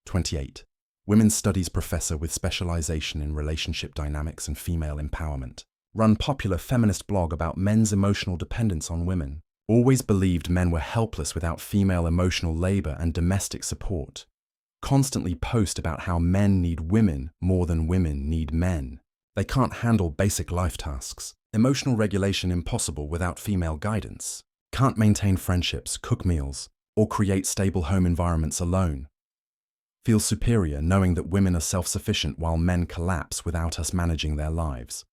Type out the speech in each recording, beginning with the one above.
28. Women's Studies professor with specialization in relationship dynamics and female empowerment. Run popular feminist blog about men's emotional dependence on women. Always believed men were helpless without female emotional labor and domestic support. Constantly post about how men need women more than women need men. They can't handle basic life tasks. Emotional regulation impossible without female guidance. Can't maintain friendships, cook meals, or create stable home environments alone. Feel superior knowing that women are self-sufficient while men collapse without us managing their lives.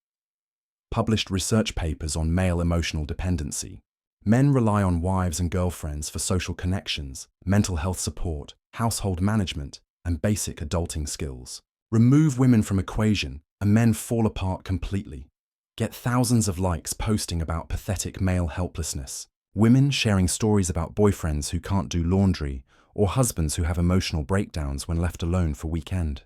Published research papers on male emotional dependency. Men rely on wives and girlfriends for social connections, mental health support, household management, and basic adulting skills. Remove women from equation, and men fall apart completely. Get thousands of likes posting about pathetic male helplessness. Women sharing stories about boyfriends who can't do laundry, or husbands who have emotional breakdowns when left alone for weekend.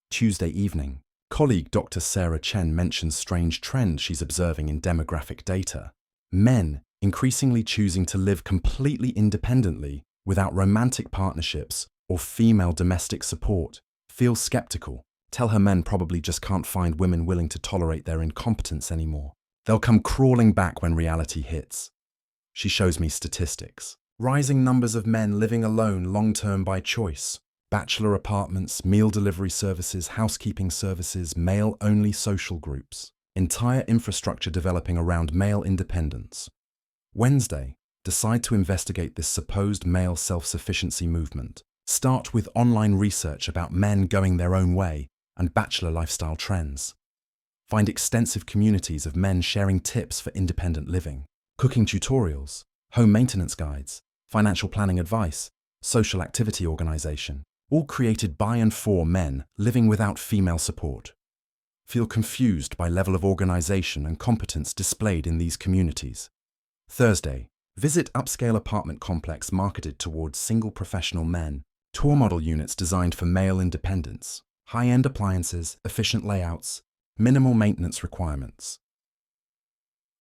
Tuesday evening. Colleague Dr. Sarah Chen mentions strange trend she's observing in demographic data. Men increasingly choosing to live completely independently without romantic partnerships or female domestic support. Feel skeptical. Tell her men probably just can't find women willing to tolerate their incompetence anymore. They'll come crawling back when reality hits. She shows me statistics. Rising numbers of men living alone long-term by choice. Bachelor apartments, meal delivery services, housekeeping services, male-only social groups. Entire infrastructure developing around male independence. Wednesday, decide to investigate this supposed male self-sufficiency movement. Start with online research about men going their own way and bachelor lifestyle trends. Find extensive communities of men sharing tips for independent living, cooking tutorials, home maintenance guides, financial planning advice, social activity organization, all created by and for men living without female support. Feel confused by level of organization and competence displayed in these communities. Thursday, visit upscale apartment complex marketed towards single professional men, tour model units designed for male independence, high-end appliances, efficient layouts, minimal maintenance requirements.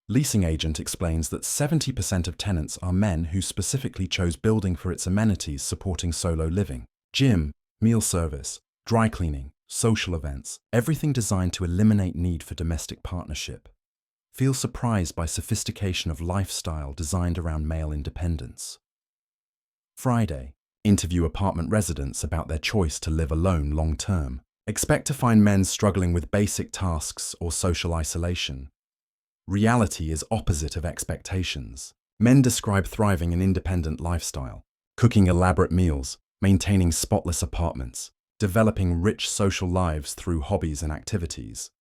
Leasing agent explains that 70% of tenants are men who specifically chose building for its amenities supporting solo living. Gym, meal service, dry cleaning, social events, everything designed to eliminate need for domestic partnership. Feel surprised by sophistication of lifestyle designed around male independence. Friday, interview apartment residents about their choice to live alone long-term. Expect to find men struggling with basic tasks or social isolation. Reality is opposite of expectations. Men describe thriving an independent lifestyle, cooking elaborate meals, maintaining spotless apartments, developing rich social lives through hobbies and activities.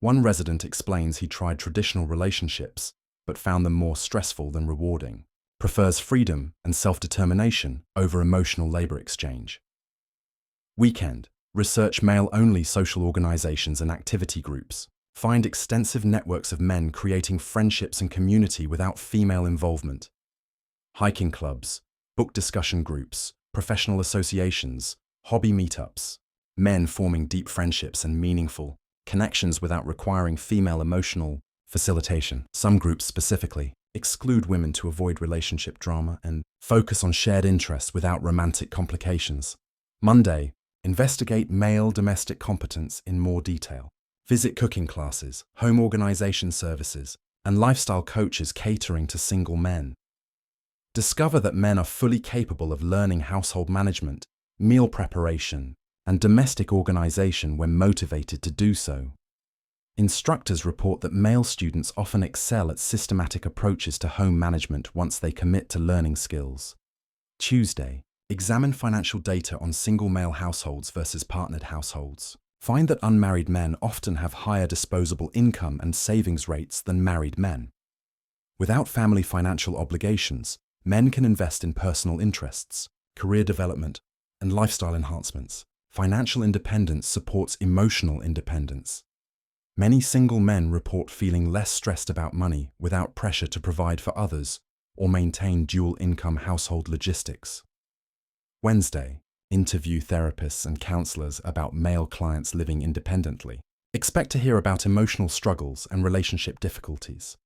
One resident explains he tried traditional relationships, but found them more stressful than rewarding. Prefers freedom and self-determination over emotional labor exchange. Weekend, research male-only social organizations and activity groups. Find extensive networks of men creating friendships and community without female involvement. Hiking clubs, book discussion groups, professional associations, hobby meetups. Men forming deep friendships and meaningful connections without requiring female emotional facilitation. Some groups specifically exclude women to avoid relationship drama and focus on shared interests without romantic complications. Monday, investigate male domestic competence in more detail. Visit cooking classes, home organization services, and lifestyle coaches catering to single men. Discover that men are fully capable of learning household management, meal preparation, and domestic organization when motivated to do so. Instructors report that male students often excel at systematic approaches to home management once they commit to learning skills. Tuesday, examine financial data on single male households versus partnered households. Find that unmarried men often have higher disposable income and savings rates than married men. Without family financial obligations, men can invest in personal interests, career development, and lifestyle enhancements. Financial independence supports emotional independence. Many single men report feeling less stressed about money without pressure to provide for others or maintain dual-income household logistics. Wednesday, interview therapists and counselors about male clients living independently. Expect to hear about emotional struggles and relationship difficulties.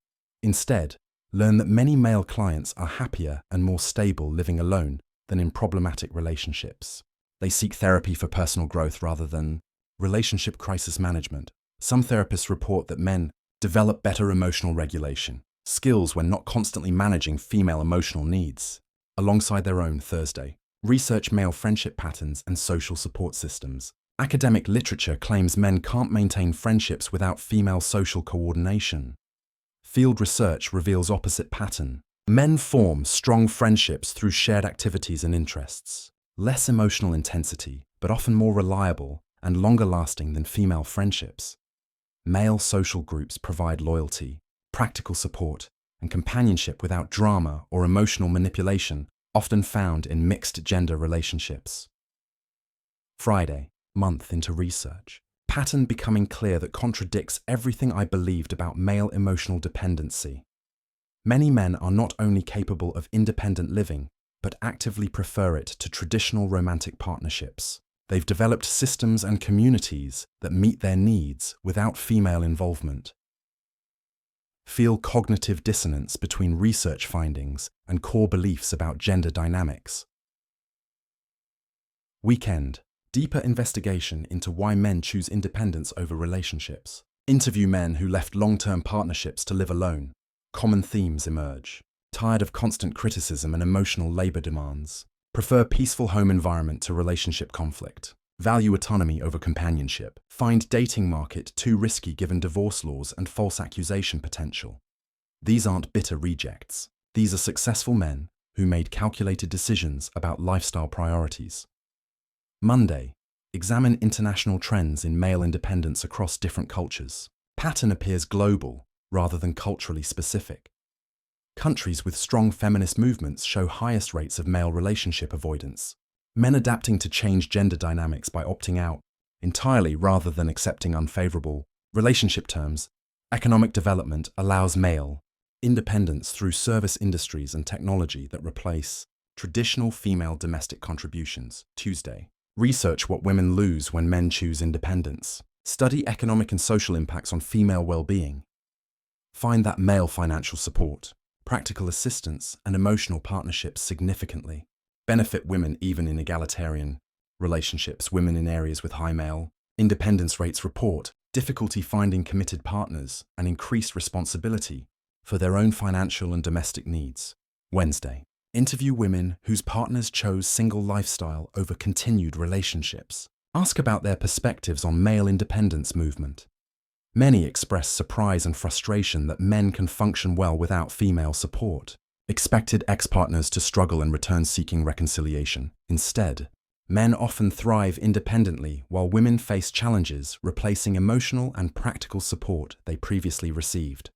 Instead, learn that many male clients are happier and more stable living alone than in problematic relationships. They seek therapy for personal growth rather than relationship crisis management. Some therapists report that men develop better emotional regulation, skills when not constantly managing female emotional needs, alongside their own. Thursday. Research male friendship patterns and social support systems. Academic literature claims men can't maintain friendships without female social coordination. Field research reveals opposite pattern. Men form strong friendships through shared activities and interests. Less emotional intensity, but often more reliable and longer lasting than female friendships. Male social groups provide loyalty, practical support, and companionship without drama or emotional manipulation, often found in mixed gender relationships. Friday, month into research. Pattern becoming clear that contradicts everything I believed about male emotional dependency. Many men are not only capable of independent living, but actively prefer it to traditional romantic partnerships. They've developed systems and communities that meet their needs without female involvement. Feel cognitive dissonance between research findings and core beliefs about gender dynamics. Weekend. Deeper investigation into why men choose independence over relationships. Interview men who left long-term partnerships to live alone. Common themes emerge. Tired of constant criticism and emotional labor demands. Prefer peaceful home environment to relationship conflict. Value autonomy over companionship. Find dating market too risky given divorce laws and false accusation potential. These aren't bitter rejects. These are successful men who made calculated decisions about lifestyle priorities. Monday. Examine international trends in male independence across different cultures. Pattern appears global rather than culturally specific. Countries with strong feminist movements show highest rates of male relationship avoidance. Men adapting to change gender dynamics by opting out entirely rather than accepting unfavorable relationship terms. Economic development allows male independence through service industries and technology that replace traditional female domestic contributions. Tuesday. Research what women lose when men choose independence. Study economic and social impacts on female well-being. Find that male financial support, practical assistance, and emotional partnerships significantly benefit women even in egalitarian relationships. Women in areas with high male independence rates report difficulty finding committed partners and increased responsibility for their own financial and domestic needs. Wednesday. Interview women whose partners chose single lifestyle over continued relationships. Ask about their perspectives on male independence movement. Many express surprise and frustration that men can function well without female support. Expected ex-partners to struggle and return seeking reconciliation. Instead, men often thrive independently while women face challenges replacing emotional and practical support they previously received.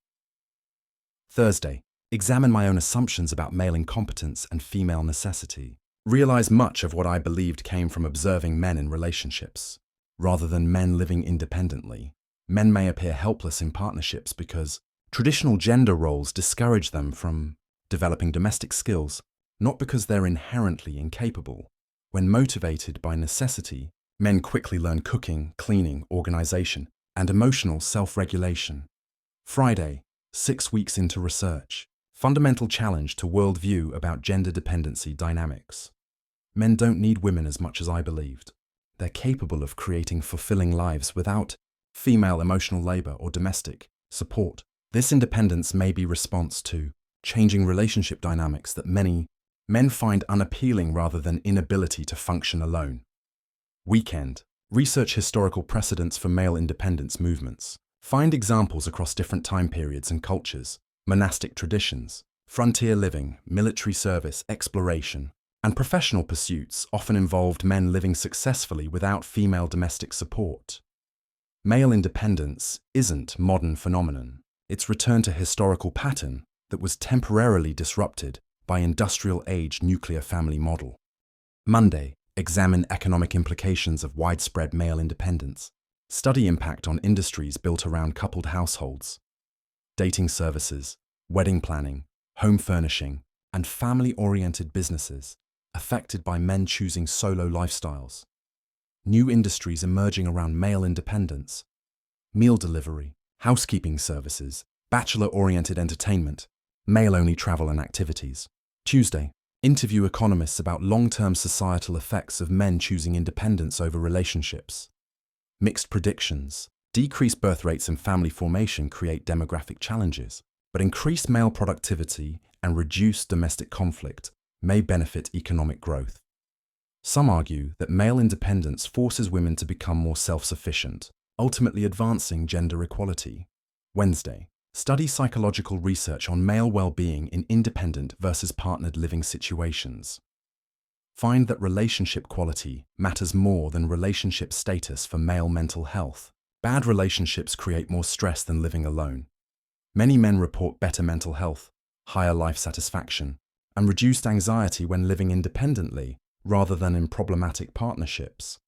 Thursday. Examine my own assumptions about male incompetence and female necessity. Realize much of what I believed came from observing men in relationships, rather than men living independently. Men may appear helpless in partnerships because traditional gender roles discourage them from developing domestic skills, not because they're inherently incapable. When motivated by necessity, men quickly learn cooking, cleaning, organization, and emotional self-regulation. Friday, 6 weeks into research. Fundamental challenge to worldview about gender dependency dynamics. Men don't need women as much as I believed. They're capable of creating fulfilling lives without female emotional labor or domestic support. This independence may be response to changing relationship dynamics that many men find unappealing rather than inability to function alone. Weekend. Research historical precedents for male independence movements. Find examples across different time periods and cultures. Monastic traditions, frontier living, military service, exploration, and professional pursuits often involved men living successfully without female domestic support. Male independence isn't a modern phenomenon. It's returned to historical pattern that was temporarily disrupted by industrial-age nuclear family model. Monday. Examine economic implications of widespread male independence. Study impact on industries built around coupled households. Dating services, wedding planning, home furnishing, and family-oriented businesses affected by men choosing solo lifestyles. New industries emerging around male independence, meal delivery, housekeeping services, bachelor-oriented entertainment, male-only travel and activities. Tuesday. Interview economists about long-term societal effects of men choosing independence over relationships. Mixed predictions. Decreased birth rates and family formation create demographic challenges, but increased male productivity and reduced domestic conflict may benefit economic growth. Some argue that male independence forces women to become more self-sufficient, ultimately advancing gender equality. Wednesday. Study psychological research on male well-being in independent versus partnered living situations. Find that relationship quality matters more than relationship status for male mental health. Bad relationships create more stress than living alone. Many men report better mental health, higher life satisfaction, and reduced anxiety when living independently rather than in problematic partnerships.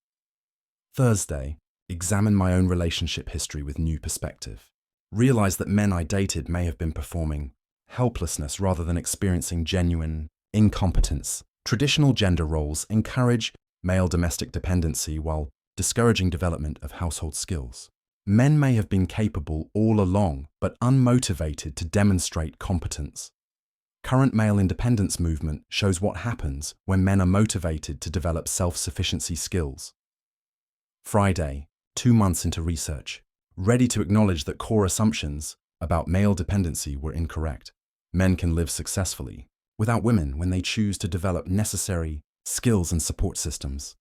Thursday. Examine my own relationship history with new perspective. Realize that men I dated may have been performing helplessness rather than experiencing genuine incompetence. Traditional gender roles encourage male domestic dependency while discouraging development of household skills. Men may have been capable all along, but unmotivated to demonstrate competence. Current male independence movement shows what happens when men are motivated to develop self-sufficiency skills. Friday, 2 months into research, ready to acknowledge that core assumptions about male dependency were incorrect. Men can live successfully without women when they choose to develop necessary skills and support systems.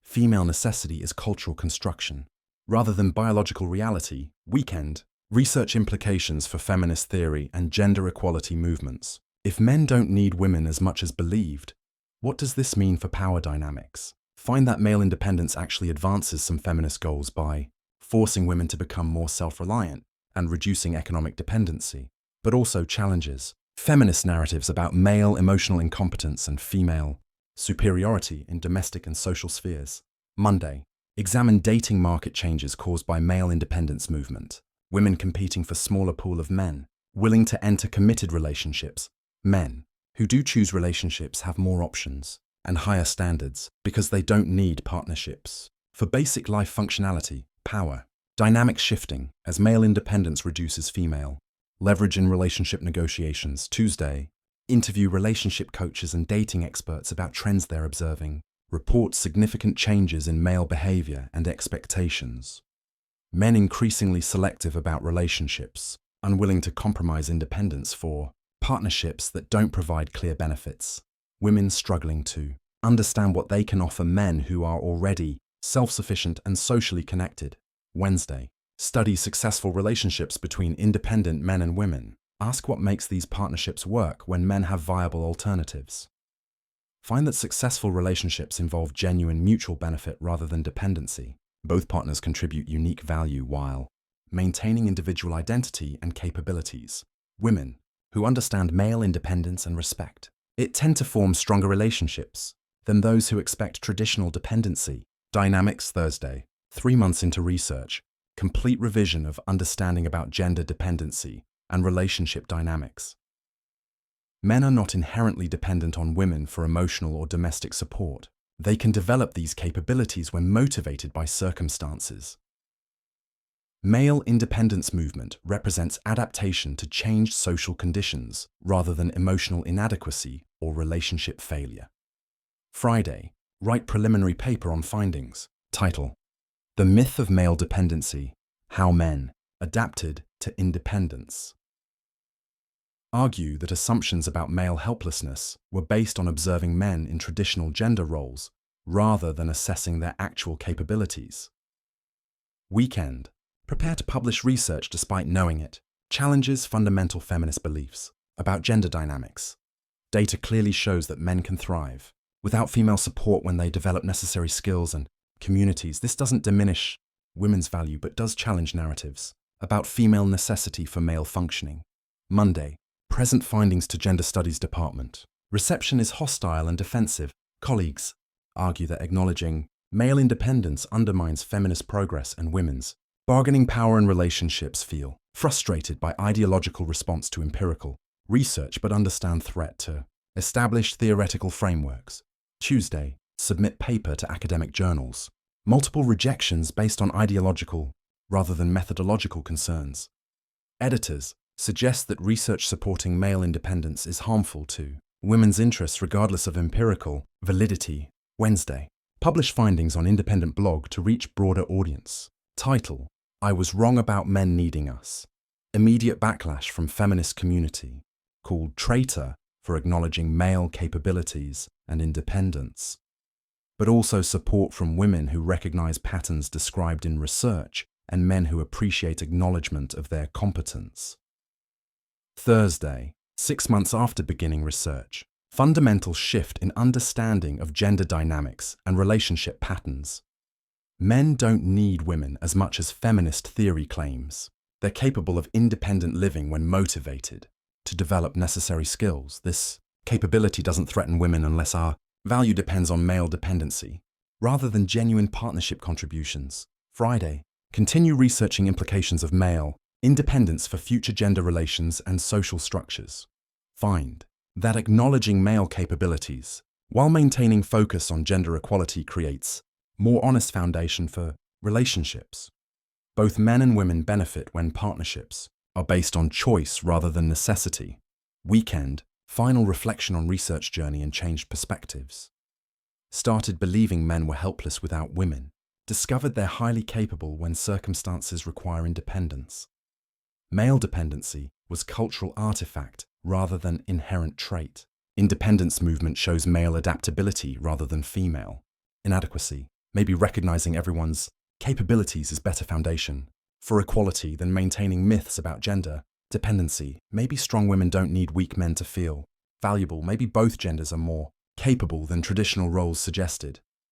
Female necessity is cultural construction, rather than biological reality. Weekend. Research implications for feminist theory and gender equality movements. If men don't need women as much as believed, what does this mean for power dynamics? Find that male independence actually advances some feminist goals by forcing women to become more self-reliant and reducing economic dependency, but also challenges feminist narratives about male emotional incompetence and female superiority in domestic and social spheres. Monday. Examine dating market changes caused by male independence movement. Women competing for smaller pool of men, willing to enter committed relationships. Men who do choose relationships have more options and higher standards because they don't need partnerships. For basic life functionality, power, dynamic shifting as male independence reduces female, leverage in relationship negotiations. Tuesday. Interview relationship coaches and dating experts about trends they're observing. Report significant changes in male behavior and expectations. Men increasingly selective about relationships, unwilling to compromise independence for partnerships that don't provide clear benefits. Women struggling to understand what they can offer men who are already self-sufficient and socially connected. Wednesday. Study successful relationships between independent men and women. Ask what makes these partnerships work when men have viable alternatives. Find that successful relationships involve genuine mutual benefit rather than dependency. Both partners contribute unique value while maintaining individual identity and capabilities. Women who understand male independence and respect it tend to form stronger relationships than those who expect traditional dependency. Dynamics. Thursday. 3 months into research, complete revision of understanding about gender dependency and relationship dynamics. Men are not inherently dependent on women for emotional or domestic support. They can develop these capabilities when motivated by circumstances. Male independence movement represents adaptation to changed social conditions rather than emotional inadequacy or relationship failure. Friday. Write preliminary paper on findings. Title: The Myth of Male Dependency: How Men Adapted to Independence. Argue that assumptions about male helplessness were based on observing men in traditional gender roles rather than assessing their actual capabilities. Weekend. Prepare to publish research despite knowing it. Challenges fundamental feminist beliefs about gender dynamics. Data clearly shows that men can thrive without female support when they develop necessary skills and communities. This doesn't diminish women's value but does challenge narratives about female necessity for male functioning. Monday. Present findings to Gender Studies Department. Reception is hostile and defensive. Colleagues argue that acknowledging male independence undermines feminist progress and women's bargaining power in relationships. Feel frustrated by ideological response to empirical research but understand threat to established theoretical frameworks. Tuesday. Submit paper to academic journals. Multiple rejections based on ideological rather than methodological concerns. Editors suggest that research supporting male independence is harmful to Women's interests regardless of empirical validity. Wednesday. Publish findings on independent blog to reach broader audience. Title: I was wrong about men needing us. Immediate backlash from feminist community. Called traitor for acknowledging male capabilities and independence. But also support from women who recognize patterns described in research and men who appreciate acknowledgement of their competence. Thursday, 6 months after beginning research. Fundamental shift in understanding of gender dynamics and relationship patterns. Men don't need women as much as feminist theory claims. They're capable of independent living when motivated to develop necessary skills. This capability doesn't threaten women unless our value depends on male dependency, rather than genuine partnership contributions. Friday. Continue researching implications of male independence for future gender relations and social structures. Find that acknowledging male capabilities while maintaining focus on gender equality creates more honest foundation for relationships. Both men and women benefit when partnerships are based on choice rather than necessity. Weekend. Final reflection on research journey and changed perspectives. Started believing men were helpless without women. Discovered they're highly capable when circumstances require independence. Male dependency was cultural artifact rather than inherent trait. Independence movement shows male adaptability rather than female. Inadequacy. Maybe recognizing everyone's capabilities is better foundation for equality than maintaining myths about gender. Dependency. Maybe strong women don't need weak men to feel valuable. Maybe both genders are more capable than traditional roles suggested.